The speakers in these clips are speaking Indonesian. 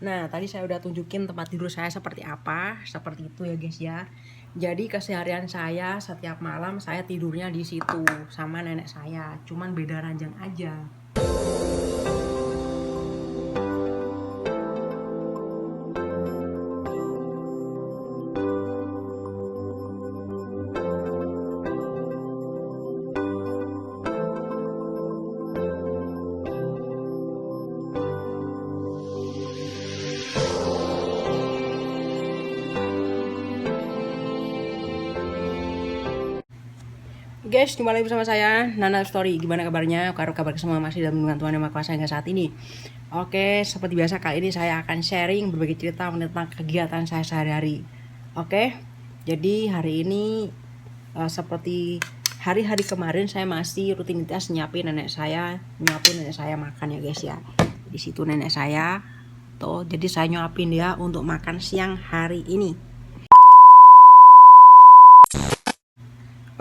Nah, tadi saya udah tunjukin tempat tidur saya seperti apa, seperti itu ya guys ya. Jadi keseharian saya setiap malam saya tidurnya di situ sama nenek saya, cuman beda ranjang aja. Guys, jumpa lagi bersama saya Nana Story. Gimana kabarnya? Kabar semua masih dalam lindungan Tuhan Yang Maha Kuasa hingga saat ini. Oke, seperti biasa kali ini saya akan sharing berbagi cerita tentang kegiatan saya sehari-hari. Oke, jadi hari ini seperti hari-hari kemarin saya masih rutinitas nyapin nenek saya makan ya guys ya. Di situ nenek saya tuh, jadi saya nyuapin dia untuk makan siang hari ini.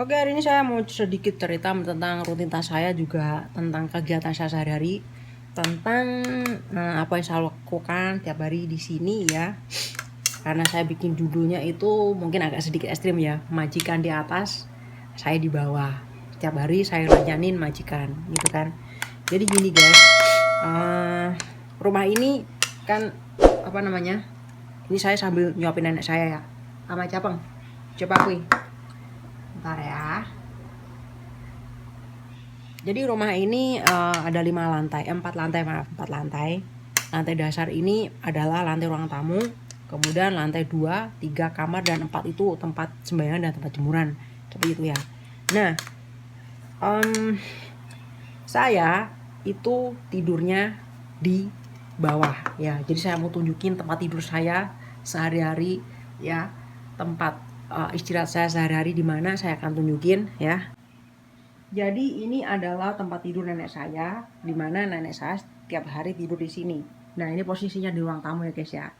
Oke, hari ini saya mau sedikit cerita tentang rutinitas saya, juga tentang kegiatan saya sehari-hari, tentang apa yang saya lakukan tiap hari di sini ya. Karena saya bikin judulnya itu mungkin agak sedikit ekstrim ya, majikan di atas, saya di bawah. Tiap hari saya layanin majikan, gitu kan. Jadi gini guys, rumah ini kan apa namanya? Ini saya sambil nyuapin nenek saya ya, sama capeng. Coba aku. Bentar ya. Jadi rumah ini ada 4 lantai. Lantai dasar ini adalah lantai ruang tamu. Kemudian lantai 2, 3 kamar, dan 4 itu tempat sembahyang dan tempat jemuran. Seperti itu ya. Nah, saya itu tidurnya di bawah ya. Jadi saya mau tunjukin tempat tidur saya sehari-hari ya. Tempat istirahat saya sehari-hari di mana saya akan tunjukin ya. Jadi ini adalah tempat tidur nenek saya, di mana nenek saya setiap hari tidur di sini. Nah, ini posisinya di ruang tamu ya guys ya.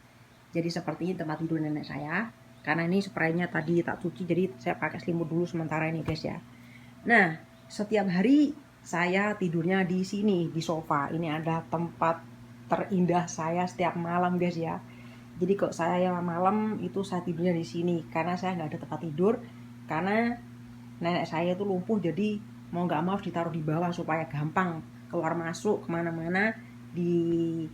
Jadi seperti ini tempat tidur nenek saya. Karena ini spraynya tadi tak cuci, jadi saya pakai selimut dulu sementara ini guys ya. Nah, setiap hari saya tidurnya di sini, di sofa. Ini ada tempat terindah saya setiap malam guys ya. Jadi kok saya malam itu saya tidurnya di sini, karena saya nggak ada tempat tidur, karena nenek saya itu lumpuh, jadi mau nggak mau ditaruh di bawah supaya gampang keluar masuk kemana-mana. Di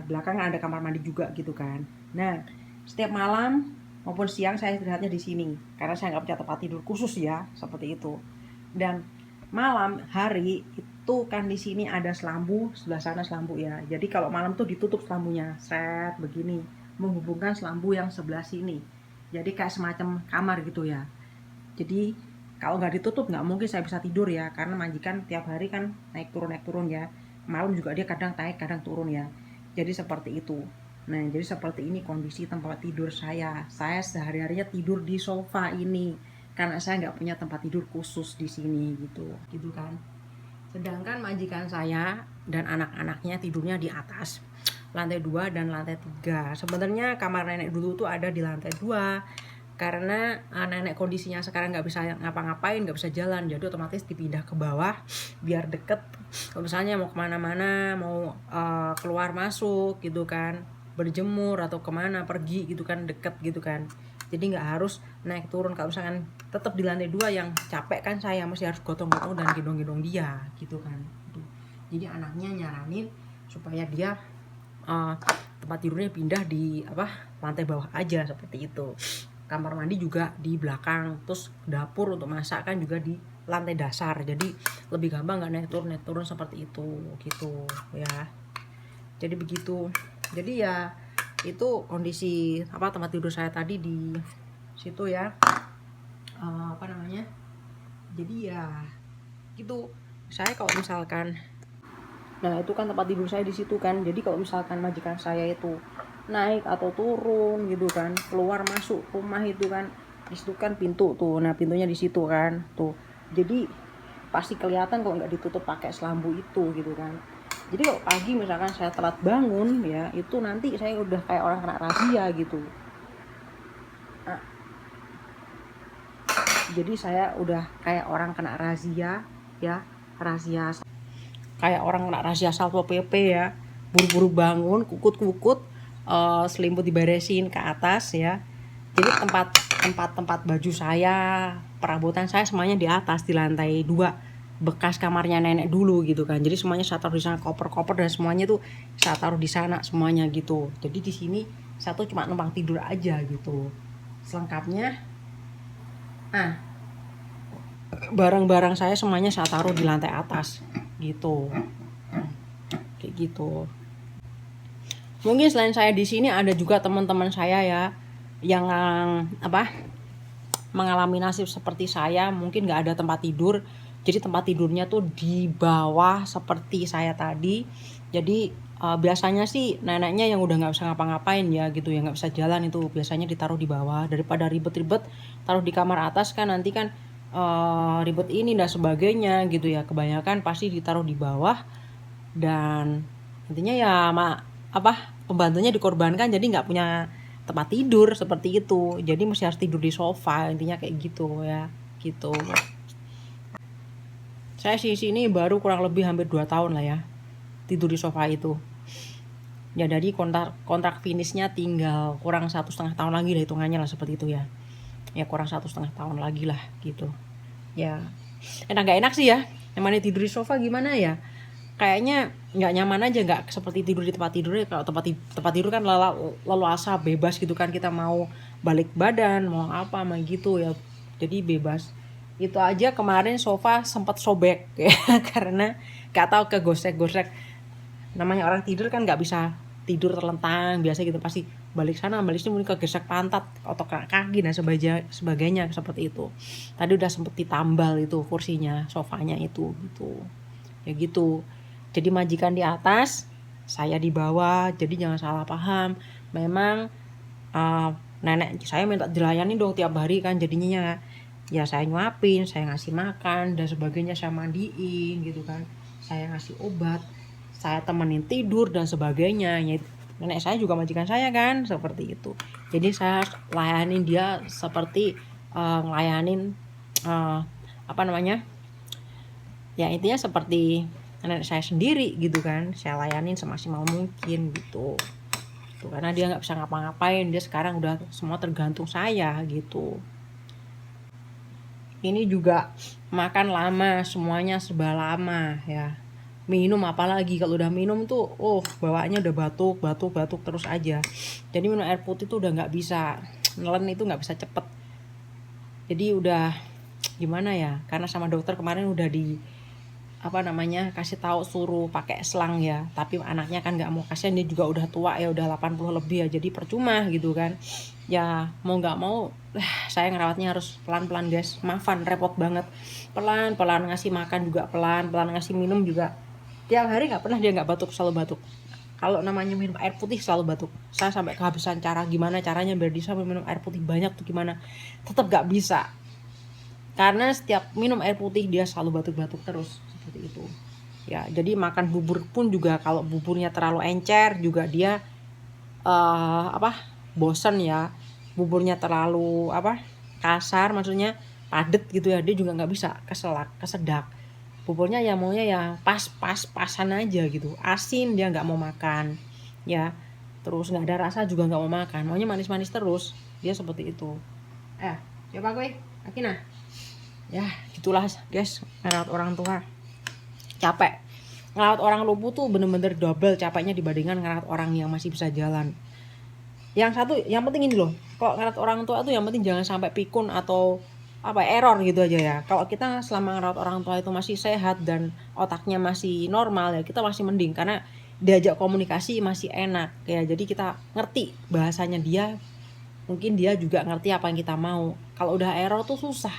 belakang ada kamar mandi juga gitu kan. Nah, setiap malam maupun siang saya istirahatnya di sini karena saya nggak punya tempat tidur khusus ya, seperti itu. Dan malam hari itu kan di sini ada selambu, sebelah sana selambu ya. Jadi kalau malam tuh ditutup selambunya, set begini, menghubungkan selambu yang sebelah sini. Jadi kayak semacam kamar gitu ya. Jadi kalau nggak ditutup nggak mungkin saya bisa tidur ya, karena majikan tiap hari kan naik turun ya. Malam juga dia kadang naik kadang turun ya. Jadi seperti itu. Nah, jadi seperti ini kondisi tempat tidur saya. Saya sehari-harinya tidur di sofa ini karena saya nggak punya tempat tidur khusus di sini gitu kan. Sedangkan majikan saya dan anak-anaknya tidurnya di atas, lantai 2 dan lantai 3. Sebenarnya kamar nenek dulu tuh ada di lantai 2, karena nenek kondisinya sekarang nggak bisa ngapa-ngapain, nggak bisa jalan, jadi otomatis dipindah ke bawah biar deket. Kalau misalnya mau kemana-mana, mau keluar masuk gitu kan, berjemur atau kemana pergi gitu kan, deket gitu kan. Jadi nggak harus naik turun. Kalau misalkan tetap di lantai 2 yang capek kan, saya masih harus gotong-gotong dan gendong-gendong dia gitu kan. Jadi anaknya nyaranin supaya dia tempat tidurnya pindah di lantai bawah aja, seperti itu. Kamar mandi juga di belakang, terus dapur untuk masak kan juga di lantai dasar, jadi lebih gampang nggak naik turun seperti itu gitu ya. Jadi begitu. Jadi ya itu kondisi tempat tidur saya tadi di situ ya. Jadi ya gitu. Saya kalau misalkan, nah itu kan tempat tidur saya di situ kan. Jadi kalau misalkan majikan saya itu naik atau turun gitu kan, keluar masuk rumah itu kan, di situ kan pintu tuh. Nah, pintunya di situ kan tuh. Jadi pasti kelihatan kalau nggak ditutup pakai selambu itu gitu kan. Jadi kalau pagi misalkan saya telat bangun ya, itu nanti saya udah kayak orang kena razia gitu. Nah, jadi saya udah kayak orang kena razia ya, razia kayak orang kena razia Satpol PP ya. buru-buru bangun, kukut-kukut, selimut diberesin ke atas ya. Jadi tempat baju saya, perabotan saya semuanya di atas, di lantai 2, bekas kamarnya nenek dulu gitu kan. Jadi semuanya saya taruh di sana, koper-koper dan semuanya tuh saya taruh di sana semuanya gitu. Jadi di sini saya tuh cuma numpang tidur aja gitu. Selengkapnya, barang-barang saya semuanya saya taruh di lantai atas gitu. Kayak gitu. Mungkin selain saya di sini ada juga teman-teman saya ya yang mengalami nasib seperti saya, mungkin nggak ada tempat tidur. Jadi tempat tidurnya tuh di bawah seperti saya tadi. Jadi biasanya sih neneknya yang udah nggak bisa ngapa-ngapain ya gitu, ya nggak bisa jalan, itu biasanya ditaruh di bawah daripada ribet-ribet taruh di kamar atas kan, nanti kan ribet ini dan sebagainya gitu ya. Kebanyakan pasti ditaruh di bawah, dan intinya ya pembantunya dikorbankan, jadi nggak punya tempat tidur seperti itu, jadi mesti harus tidur di sofa, intinya kayak gitu ya gitu. Saya sih sini baru kurang lebih hampir 2 tahun lah ya tidur di sofa itu ya. Jadi kontrak finishnya tinggal kurang 1,5 tahun lagi lah hitungannya lah, seperti itu ya. Ya kurang 1,5 tahun lagi lah gitu ya. Enak gak enak sih ya namanya tidur di sofa, gimana ya, kayaknya nggak nyaman aja, nggak seperti tidur di tempat tidur. Kalau tempat tidur kan lalu asa bebas gitu kan, kita mau balik badan mau apa mah gitu ya, jadi bebas. Itu aja kemarin sofa sempat sobek ya karena nggak tahu kegosek-gosek. Namanya orang tidur kan nggak bisa tidur terlentang biasa gitu, pasti balik sana balik sini, mungkin kegesek pantat atau kaki dan sebagainya seperti itu. Tadi udah sempet ditambal itu kursinya, sofanya itu gitu ya gitu. Jadi majikan di atas, saya di bawah. Jadi jangan salah paham. Memang nenek saya minta dilayani dong tiap hari kan, jadinya ya saya nyuapin, saya ngasih makan dan sebagainya, saya mandiin gitu kan, saya ngasih obat, saya temenin tidur dan sebagainya ya. Nenek saya juga majikan saya kan, seperti itu. Jadi saya layanin dia seperti ngelayanin ya intinya seperti nenek saya sendiri gitu kan, saya layanin semaksimal mungkin gitu. Tuh, karena dia nggak bisa ngapa-ngapain, dia sekarang udah semua tergantung saya gitu. Ini juga makan lama, semuanya serba lama ya. Minum apalagi, kalau udah minum tuh bawaannya udah batuk terus aja. Jadi minum air putih tuh udah nggak bisa, nelen itu nggak bisa cepet. Jadi udah gimana ya, karena sama dokter kemarin udah kasih tahu suruh pakai selang ya, tapi anaknya kan nggak mau, kasihan dia juga udah tua ya, udah 80 lebih ya, jadi percuma gitu kan ya. Mau nggak mau saya ngerawatnya harus pelan-pelan guys, maafan repot banget, pelan-pelan ngasih makan juga pelan-pelan, ngasih minum juga tiap hari nggak pernah dia nggak batuk, selalu batuk. Kalau namanya minum air putih selalu batuk. Saya sampai kehabisan gimana caranya biar bisa minum air putih banyak tuh, gimana tetap nggak bisa, karena setiap minum air putih dia selalu batuk-batuk terus seperti itu ya. Jadi makan bubur pun juga, kalau buburnya terlalu encer juga dia bosen ya. Buburnya terlalu kasar, maksudnya padet gitu ya, dia juga nggak bisa, kesedak. Buburnya ya maunya ya pasan aja gitu, asin dia nggak mau makan ya, terus nggak ada rasa juga nggak mau makan, maunya manis-manis terus, dia seperti itu. Coba gue Akina ya gitulah guys, ngerawat orang tua capek. Ngerawat orang lumpuh tuh bener-bener double capeknya dibandingkan ngerawat orang yang masih bisa jalan. Yang penting ini loh, kalau ngerawat orang tua tuh yang penting jangan sampai pikun atau error gitu aja ya. Kalau kita selama ngerawat orang tua itu masih sehat dan otaknya masih normal ya, kita masih mending, karena diajak komunikasi masih enak ya. Jadi kita ngerti bahasanya dia, mungkin dia juga ngerti apa yang kita mau. Kalau udah error tuh susah,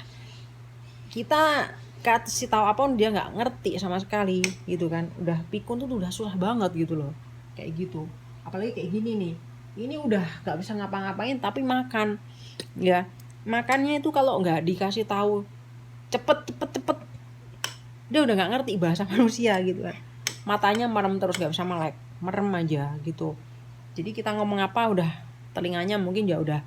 kita kasih tahu apa dia nggak ngerti sama sekali gitu kan. Udah pikun tuh udah susah banget gitu loh, kayak gitu. Apalagi kayak gini nih, ini udah nggak bisa ngapa-ngapain tapi makan ya. Makannya itu kalau nggak dikasih tahu cepet dia udah nggak ngerti bahasa manusia gitu kan. Matanya merem terus, nggak bisa melek, merem aja gitu. Jadi kita ngomong apa udah telinganya mungkin ya udah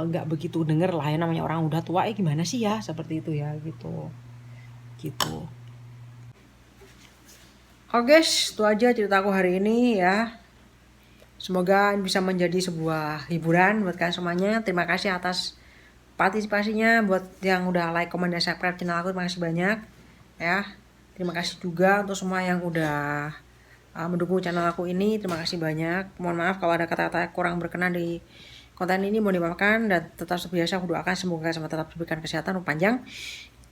nggak begitu denger lah ya, namanya orang udah tua gimana sih ya, seperti itu ya gitu. Oke guys, itu aja ceritaku hari ini ya. Semoga bisa menjadi sebuah hiburan buat kalian semuanya. Terima kasih atas partisipasinya, buat yang udah like, komen, dan subscribe channel aku, terima kasih banyak ya. Terima kasih juga untuk semua yang udah mendukung channel aku ini, terima kasih banyak. Mohon maaf kalau ada kata-kata kurang berkenan di konten ini, mohon dimaafkan. Dan tetap seperti biasa aku doakan semoga semua tetap diberikan kesehatan panjang.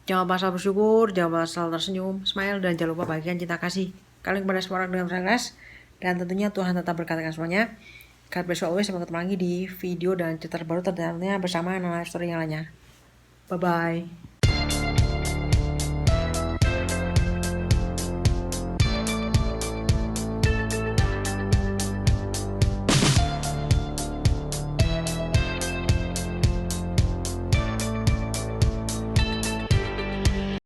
Jangan lupa selalu bersyukur, jangan lupa selalu tersenyum, smile, dan jangan lupa bagikan cinta kasih kalian kepada semua orang dengan keras. Dan tentunya Tuhan tetap berkatakan semuanya. God bless you always. Sampai ketemu lagi di video dan cerita terbaru tentunya bersama Nana Story yang lainnya. Bye-bye.